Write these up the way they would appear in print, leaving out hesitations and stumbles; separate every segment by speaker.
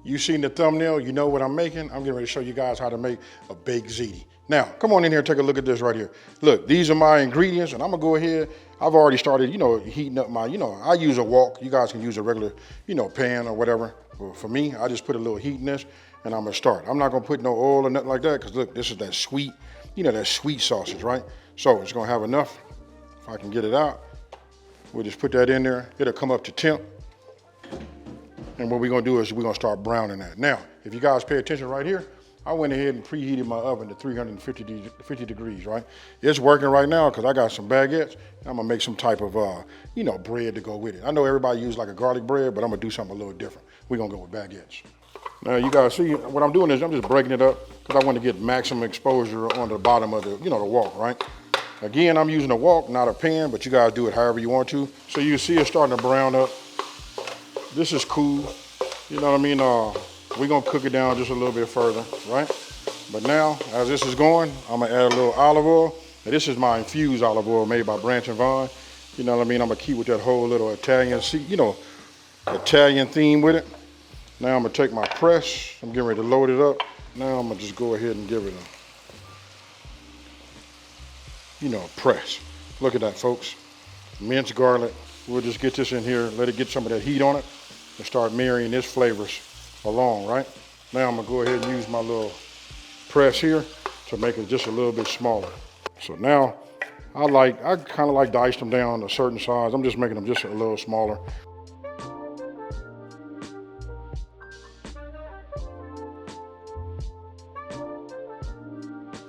Speaker 1: You seen the thumbnail, you know what I'm making. I'm getting ready to show you guys how to make a baked ziti. Now, come on in here and take a look at this right here. Look, these are my ingredients, and I'm gonna go ahead. I've already started, heating up my, I use a wok. You guys can use a regular, pan or whatever. Well, for me, I just put a little heat in this, and I'm gonna start. I'm not gonna put no oil or nothing like that, because look, this is that sweet, that sweet sausage, right? So it's gonna have enough. If I can get it out, we'll just put that in there. It'll come up to temp. And what we're gonna do is we're gonna start browning that. Now, if you guys pay attention right here, I went ahead and preheated my oven to 350 degrees, right? It's working right now because I got some baguettes. And I'm gonna make some type of, bread to go with it. I know everybody use like a garlic bread, but I'm gonna do something a little different. We're gonna go with baguettes. Now, you guys see, what I'm doing is I'm just breaking it up because I want to get maximum exposure on the bottom of the, the wok, right? Again, I'm using a wok, not a pan, but you guys do it however you want to. So you see it starting to brown up. This is cool, you know what I mean? We're gonna cook it down just a little bit further, right? But now, as this is going, I'm gonna add a little olive oil. Now, this is my infused olive oil made by Branch and Vine. You know what I mean? I'm gonna keep with that whole little Italian, Italian theme with it. Now I'm gonna take my press. I'm getting ready to load it up. Now I'm gonna just go ahead and give it a, press. Look at that, folks. Minced garlic. We'll just get this in here, let it get some of that heat on it, and start marrying its flavors along, right? Now I'm gonna go ahead and use my little press here to make it just a little bit smaller. So now, I kind of like dice them down to a certain size. I'm just making them just a little smaller.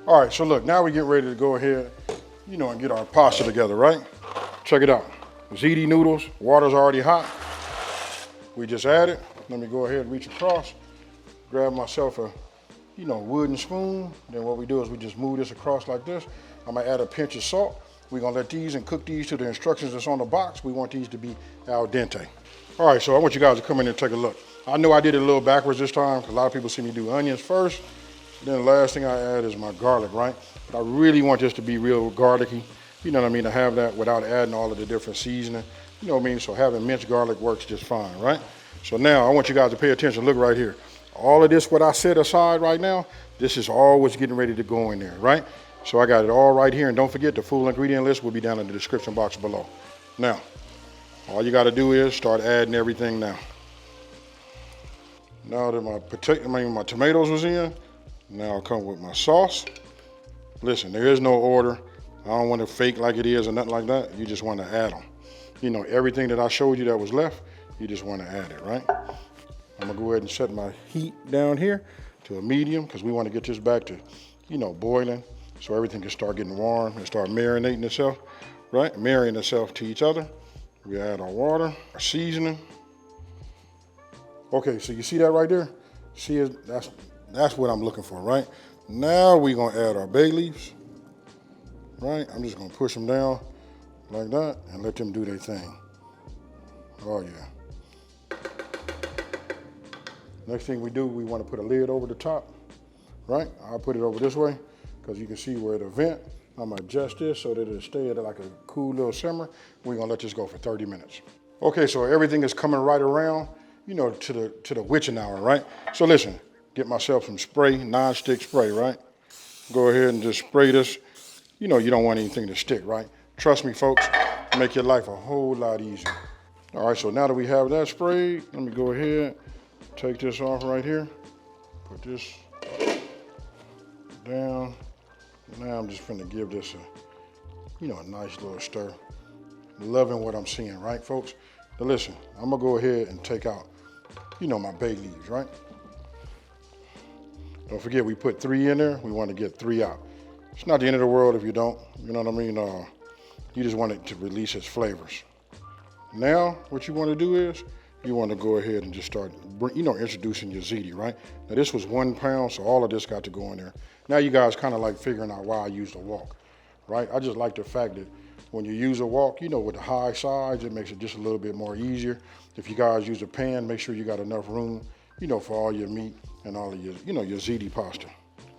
Speaker 1: All right, so look, now we get ready to go ahead, and get our pasta together, right? Check it out. Ziti noodles, water's already hot. We just add it. Let me go ahead and reach across, grab myself a, wooden spoon. Then what we do is we just move this across like this. I'm gonna add a pinch of salt. We're gonna let these and cook these to the instructions that's on the box. We want these to be al dente. All right, so I want you guys to come in and take a look. I know I did it a little backwards this time, because a lot of people see me do onions first. Then the last thing I add is my garlic, right? But I really want this to be real garlicky. You know what I mean, to have that without adding all of the different seasoning. You know what I mean? So having minced garlic works just fine, right? So now I want you guys to pay attention. Look right here. All of this, what I set aside right now, this is all what's getting ready to go in there, right? So I got it all right here. And don't forget, the full ingredient list will be down in the description box below. Now, all you got to do is start adding everything now. Now that my tomatoes was in, now I'll come with my sauce. Listen, there is no order. I don't want to fake like it is or nothing like that. You just want to add them. Everything that I showed you that was left, you just want to add it, right? I'm gonna go ahead and set my heat down here to a medium, because we want to get this back to, boiling, so everything can start getting warm and start marinating itself, right? Marrying itself to each other. We add our water, our seasoning. Okay, so you see that right there? See, that's what I'm looking for, right? Now we're gonna add our bay leaves. Right, I'm just gonna push them down like that and let them do their thing. Oh yeah. Next thing we do, we want to put a lid over the top, right? I'll put it over this way because you can see where it'll vent. I'm gonna adjust this so that it'll stay at like a cool little simmer. We're gonna let this go for 30 minutes. Okay, so everything is coming right around, to the witching hour, right? So listen, get myself some spray, non-stick spray, right? Go ahead and just spray this. You don't want anything to stick, right? Trust me, folks, make your life a whole lot easier. All right, so now that we have that sprayed, let me go ahead, take this off right here, put this down. Now I'm just gonna give this a nice little stir. Loving what I'm seeing, right, folks? Now listen, I'm gonna go ahead and take out, my bay leaves, right? Don't forget, we put 3 in there. We want to get 3 out. It's not the end of the world if you don't, you know what I mean? You just want it to release its flavors. Now, what you want to do is, you want to go ahead and just start, introducing your ziti, right? Now this was 1 pound, so all of this got to go in there. Now you guys kind of like figuring out why I used a wok, right? I just like the fact that when you use a wok, with the high sides, it makes it just a little bit more easier. If you guys use a pan, make sure you got enough room, for all your meat and all of your, your ziti pasta.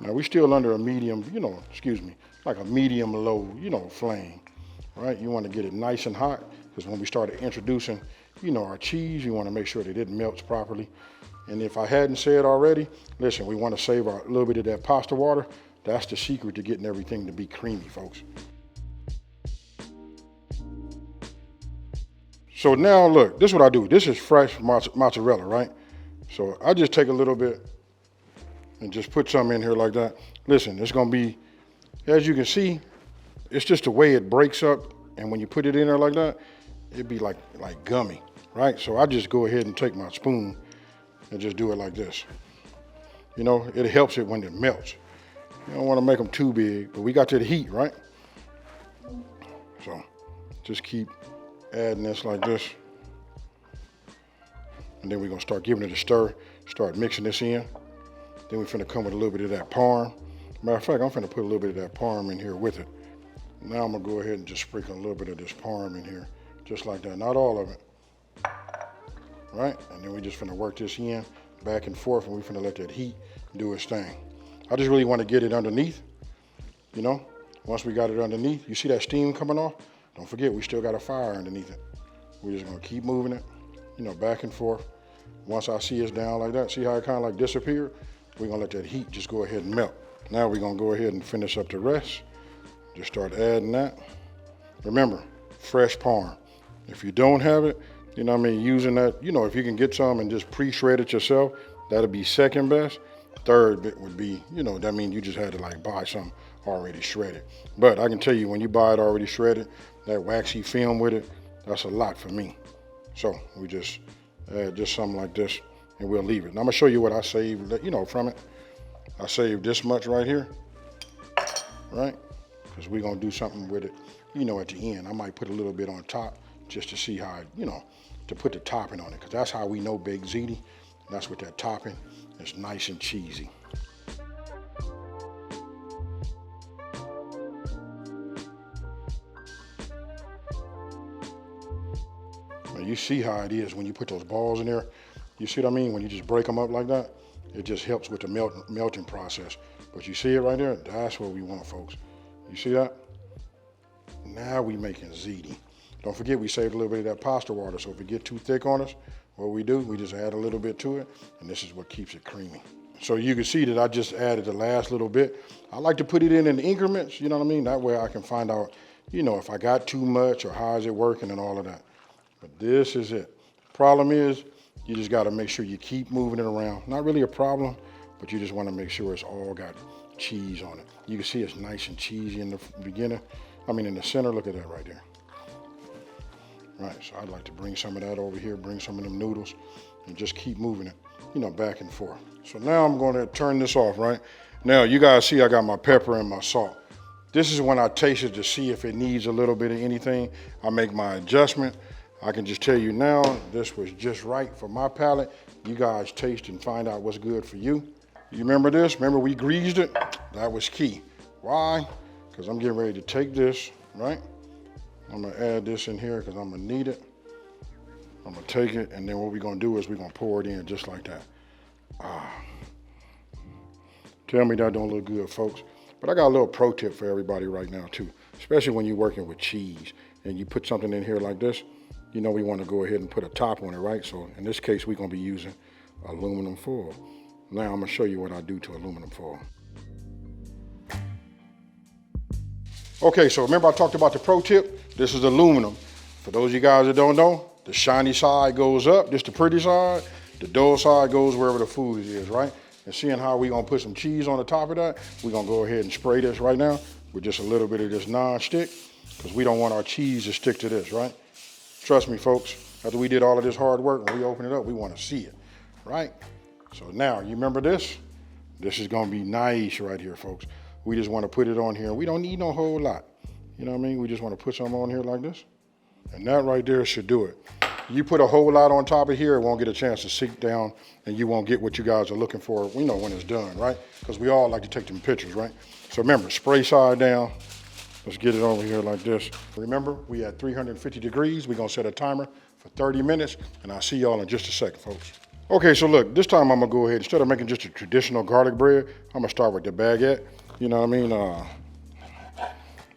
Speaker 1: Now we're still under a medium, like a medium low, flame, right? You want to get it nice and hot, because when we started introducing, our cheese, you want to make sure that it melts properly. And if I hadn't said already, listen, we want to save a little bit of that pasta water. That's the secret to getting everything to be creamy, folks. So now look, this is what I do. This is fresh mozzarella, right? So I just take a little bit and just put some in here like that. Listen, it's gonna be, as you can see, it's just the way it breaks up, and when you put it in there like that, it'd be like gummy, right? So I just go ahead and take my spoon and just do it like this. You know, it helps it when it melts. You don't want to make them too big, but we got to the heat, right? So just keep adding this like this. And then we're gonna start giving it a stir, start mixing this in. Then we're finna come with a little bit of that parm. Matter of fact, I'm finna put a little bit of that parm in here with it. Now I'm gonna go ahead and just sprinkle a little bit of this parm in here, just like that, not all of it. Right? And then we just finna work this in, back and forth, and we finna let that heat do its thing. I just really wanna get it underneath, you know? Once we got it underneath, you see that steam coming off? Don't forget, we still got a fire underneath it. We're just gonna keep moving it, you know, back and forth. Once I see it's down like that, see how it kind of like disappeared? We're gonna let that heat just go ahead and melt. Now we're gonna go ahead and finish up the rest. Just start adding that. Remember, fresh parm. If you don't have it, you know what I mean, using that, you know, if you can get some and just pre-shred it yourself, that'll be second best. Third bit would be, you know, that means you just had to like buy some already shredded. But I can tell you, when you buy it already shredded, that waxy film with it, that's a lot for me. So we just add just something like this and we'll leave it. And I'm gonna show you what I saved, you know, from it. I saved this much right here, right? Because we're gonna do something with it, you know, at the end. I might put a little bit on top just to see how, you know, to put the topping on it, because that's how we know baked ziti. That's with that topping. It's nice and cheesy. Now you see how it is when you put those balls in there. You see what I mean? When you just break them up like that, it just helps with the melting process. But you see it right there? That's what we want, folks. You see that? Now we making ziti. Don't forget, we saved a little bit of that pasta water, so if it get too thick on us, what we do, we just add a little bit to it, and this is what keeps it creamy. So you can see that I just added the last little bit. I like to put it in increments, you know what I mean? That way I can find out, you know, if I got too much or how is it working and all of that. But this is it. Problem is, you just gotta make sure you keep moving it around. Not really a problem, but you just wanna make sure it's all got cheese on it. You can see it's nice and cheesy in the beginning. I mean, in the center, look at that right there. Right, so I'd like to bring some of that over here, bring some of them noodles, and just keep moving it, you know, back and forth. So now I'm gonna turn this off, right? Now, you guys see I got my pepper and my salt. This is when I taste it to see if it needs a little bit of anything. I make my adjustment. I can just tell you now, this was just right for my palate. You guys taste and find out what's good for you. You remember this? Remember we greased it? That was key. Why? Because I'm getting ready to take this, right? I'm gonna add this in here because I'm gonna need it. I'm gonna take it, and then what we're gonna do is we're gonna pour it in just like that. Tell me that don't look good, folks. But I got a little pro tip for everybody right now too, especially when you're working with cheese and you put something in here like this. You know we want to go ahead and put a top on it, right? So in this case, we're gonna be using aluminum foil. Now I'm gonna show you what I do to aluminum foil. Okay, so remember I talked about the pro tip? This is aluminum. For those of you guys that don't know, the shiny side goes up, this the pretty side. The dull side goes wherever the food is, right? And seeing how we gonna put some cheese on the top of that, we're gonna go ahead and spray this right now with just a little bit of this non-stick, because we don't want our cheese to stick to this, right? Trust me, folks, after we did all of this hard work, when we open it up, we wanna see it, right? So now, you remember this? This is gonna be nice right here, folks. We just wanna put it on here. We don't need no whole lot. You know what I mean? We just wanna put some on here like this. And that right there should do it. You put a whole lot on top of here, it won't get a chance to sink down, and you won't get what you guys are looking for, you know, when it's done, right? Because we all like to take them pictures, right? So remember, spray side down. Let's get it over here like this. Remember, we at 350 degrees. We're gonna set a timer for 30 minutes, and I'll see y'all in just a second, folks. Okay, so look, this time I'm gonna go ahead, instead of making just a traditional garlic bread, I'm gonna start with the baguette. You know what I mean?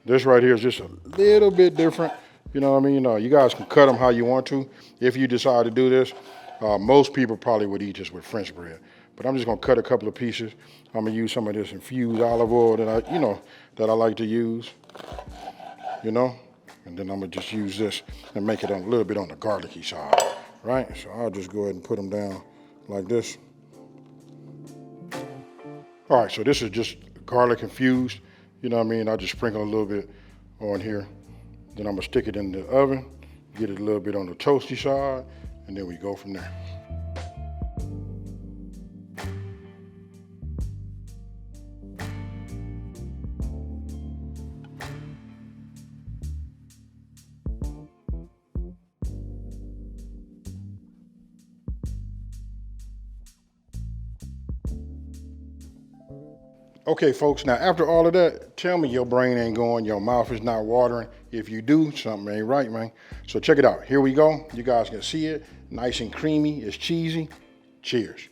Speaker 1: This right here is just a little bit different. You know what I mean? You guys can cut them how you want to if you decide to do this. Most people probably would eat this with French bread, but I'm just gonna cut a couple of pieces. I'm gonna use some of this infused olive oil that I like to use, and then I'm gonna just use this and make it a little bit on the garlicky side, right? So I'll just go ahead and put them down like this. All right, so this is just garlic infused, I just sprinkle a little bit on here. Then I'm gonna stick it in the oven, get it a little bit on the toasty side, and then we go from there. Okay, folks, now after all of that, tell me your brain ain't going, your mouth is not watering. If you do, something ain't right, man. So check it out. Here we go. You guys can see it. Nice and creamy. It's cheesy. Cheers.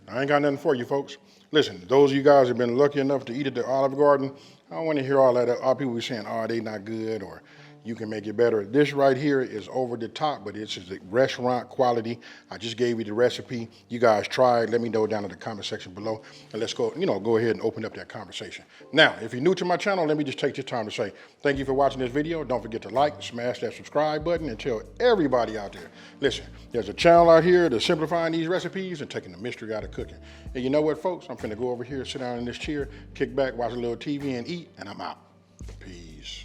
Speaker 1: I ain't got nothing for you, folks. Listen, those of you guys have been lucky enough to eat at the Olive Garden, I don't want to hear all that. All people be saying, oh, they not good, or you can make it better. This right here is over the top, but it's just restaurant quality. I just gave you the recipe. You guys try it. Let me know down in the comment section below, and let's go, go ahead and open up that conversation. Now, if you're new to my channel, let me just take this time to say thank you for watching this video. Don't forget to like, smash that subscribe button, and tell everybody out there, listen, there's a channel out here that's simplifying these recipes and taking the mystery out of cooking. And you know what, folks? I'm finna go over here, sit down in this chair, kick back, watch a little TV, and eat, and I'm out. Peace.